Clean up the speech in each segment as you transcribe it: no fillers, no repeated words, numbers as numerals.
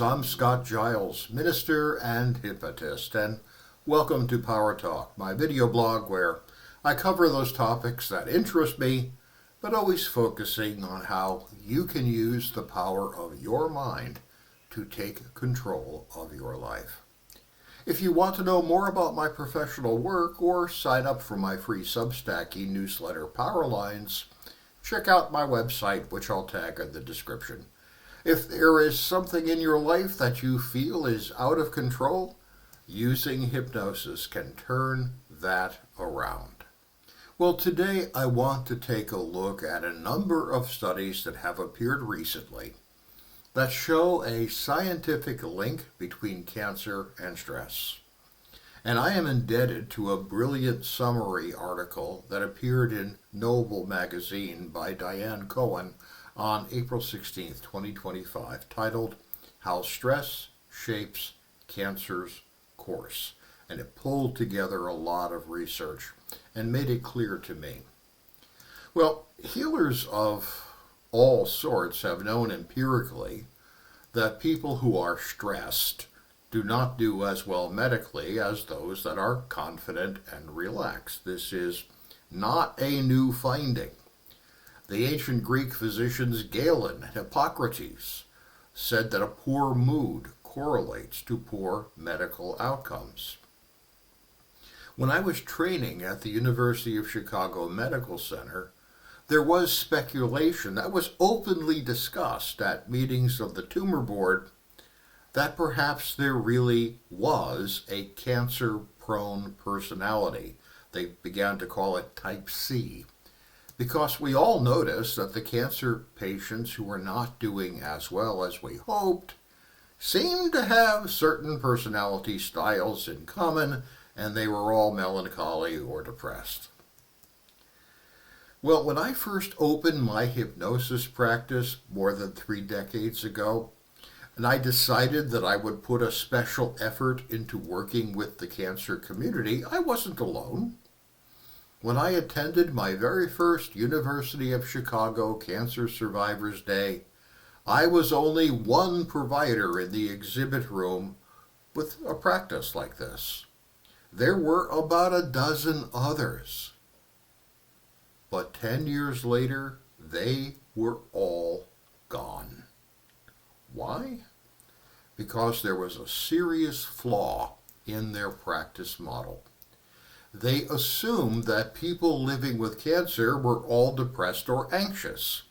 I'm Scott Giles, minister and hypnotist, and welcome to Power Talk, my video blog where I cover those topics that interest me, but always focusing on how you can use the power of your mind to take control of your life. If you want to know more about my professional work or sign up for my free Substack e-newsletter Powerlines, check out my website, which I'll tag in the description. If there is something in your life that you feel is out of control, using hypnosis can turn that around. Well, today I want to take a look at a number of studies that have appeared recently that show a scientific link between cancer and stress. And I am indebted to a brilliant summary article that appeared in Noble magazine by Diane Cohen on April 16, 2025, titled How Stress Shapes Cancer's Course. And it pulled together a lot of research and made it clear to me. Well, healers of all sorts have known empirically that people who are stressed do not do as well medically as those that are confident and relaxed. This is not a new finding. The ancient Greek physicians Galen and Hippocrates said that a poor mood correlates to poor medical outcomes. When I was training at the University of Chicago Medical Center, there was speculation that was openly discussed at meetings of the tumor board that perhaps there really was a cancer-prone personality. They began to call it type C, because we all noticed that the cancer patients who were not doing as well as we hoped seemed to have certain personality styles in common, and they were all melancholy or depressed. Well, when I first opened my hypnosis practice more than 3 decades ago, and I decided that I would put a special effort into working with the cancer community, I wasn't alone. When I attended my very first University of Chicago Cancer Survivors Day, I was only one provider in the exhibit room with a practice like this. There were about a dozen others. But 10 years later, they were all gone. Why? Because there was a serious flaw in their practice model. They assumed that people living with cancer were all depressed or anxious,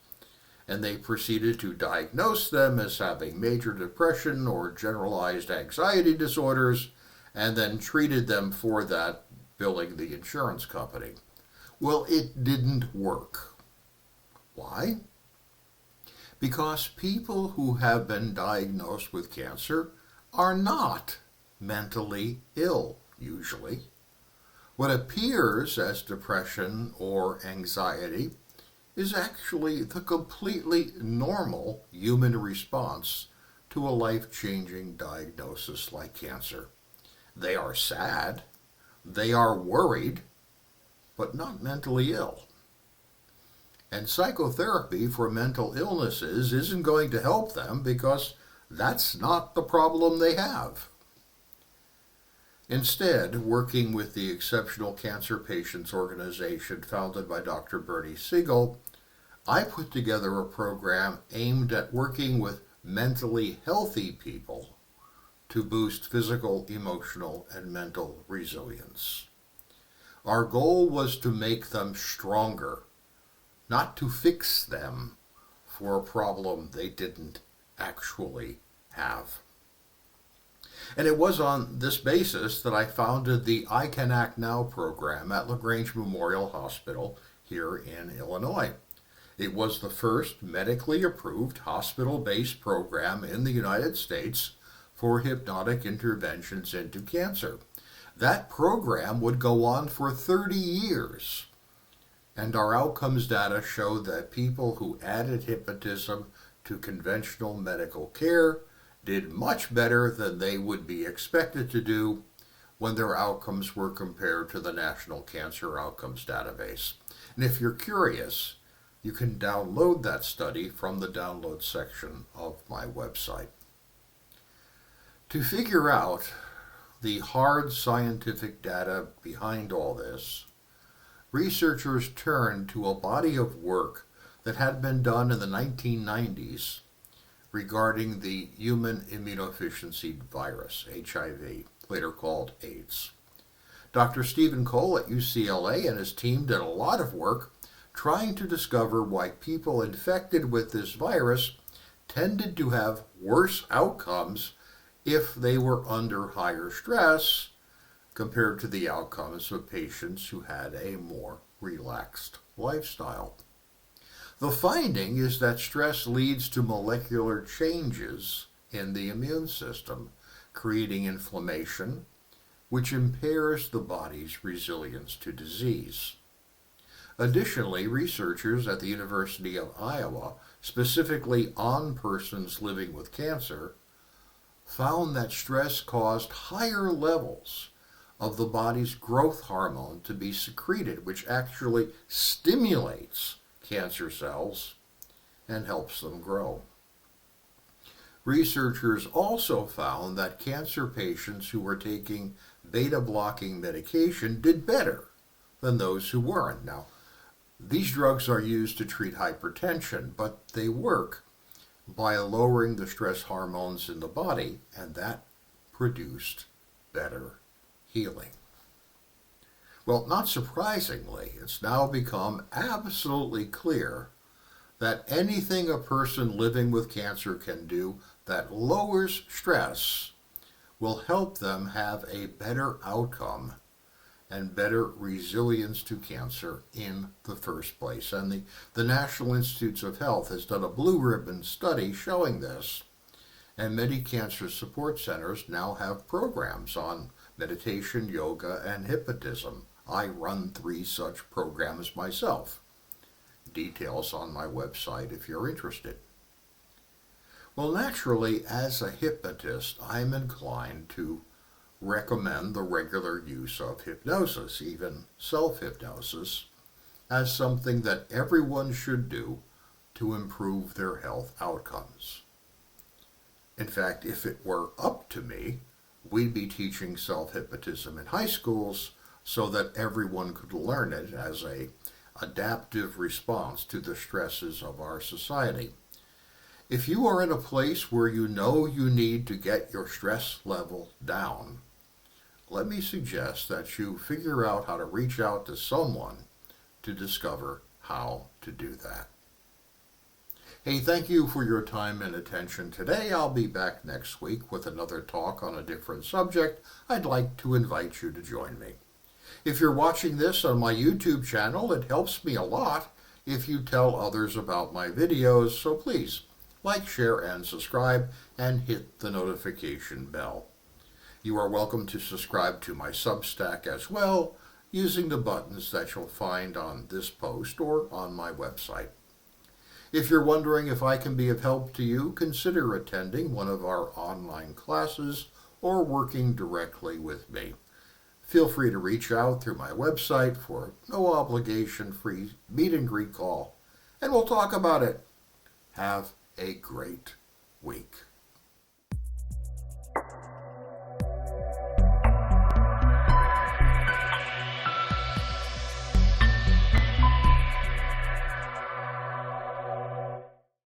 and they proceeded to diagnose them as having major depression or generalized anxiety disorders, and then treated them for that, billing the insurance company. Well, it didn't work. Why? Because people who have been diagnosed with cancer are not mentally ill, usually. What appears as depression or anxiety is actually the completely normal human response to a life-changing diagnosis like cancer. They are sad, they are worried, but not mentally ill. And psychotherapy for mental illnesses isn't going to help them because that's not the problem they have. Instead, working with the Exceptional Cancer Patients Organization founded by Dr. Bernie Siegel, I put together a program aimed at working with mentally healthy people to boost physical, emotional, and mental resilience. Our goal was to make them stronger, not to fix them for a problem they didn't actually have. And it was on this basis that I founded the I Can Act Now program at LaGrange Memorial Hospital here in Illinois. It was the first medically approved hospital-based program in the United States for hypnotic interventions into cancer. That program would go on for 30 years. And our outcomes data showed that people who added hypnotism to conventional medical care did much better than they would be expected to do when their outcomes were compared to the National Cancer Outcomes Database. And if you're curious, you can download that study from the download section of my website. To figure out the hard scientific data behind all this, researchers turned to a body of work that had been done in the 1990s regarding the human immunodeficiency virus, HIV, later called AIDS. Dr. Stephen Cole at UCLA and his team did a lot of work trying to discover why people infected with this virus tended to have worse outcomes if they were under higher stress compared to the outcomes of patients who had a more relaxed lifestyle. The finding is that stress leads to molecular changes in the immune system, creating inflammation, which impairs the body's resilience to disease. Additionally, researchers at the University of Iowa, specifically on persons living with cancer, found that stress caused higher levels of the body's growth hormone to be secreted, which actually stimulates cancer cells and helps them grow. Researchers also found that cancer patients who were taking beta-blocking medication did better than those who weren't. Now, these drugs are used to treat hypertension, but they work by lowering the stress hormones in the body, and that produced better healing. Well, not surprisingly, it's now become absolutely clear that anything a person living with cancer can do that lowers stress will help them have a better outcome and better resilience to cancer in the first place. And the National Institutes of Health has done a blue ribbon study showing this, and many cancer support centers now have programs on meditation, yoga, and hypnotism. I run 3 such programs myself. Details on my website if you're interested. Well, naturally, as a hypnotist, I'm inclined to recommend the regular use of hypnosis, even self-hypnosis, as something that everyone should do to improve their health outcomes. In fact, if it were up to me, we'd be teaching self-hypnotism in high schools so that everyone could learn it as an adaptive response to the stresses of our society. If you are in a place where you know you need to get your stress level down, let me suggest that you figure out how to reach out to someone to discover how to do that. Hey, thank you for your time and attention today. I'll be back next week with another talk on a different subject. I'd like to invite you to join me. If you're watching this on my YouTube channel, it helps me a lot if you tell others about my videos, so please like, share, and subscribe, and hit the notification bell. You are welcome to subscribe to my Substack as well, using the buttons that you'll find on this post or on my website. If you're wondering if I can be of help to you, consider attending one of our online classes or working directly with me. Feel free to reach out through my website for no obligation free meet and greet call, and we'll talk about it. Have a great week.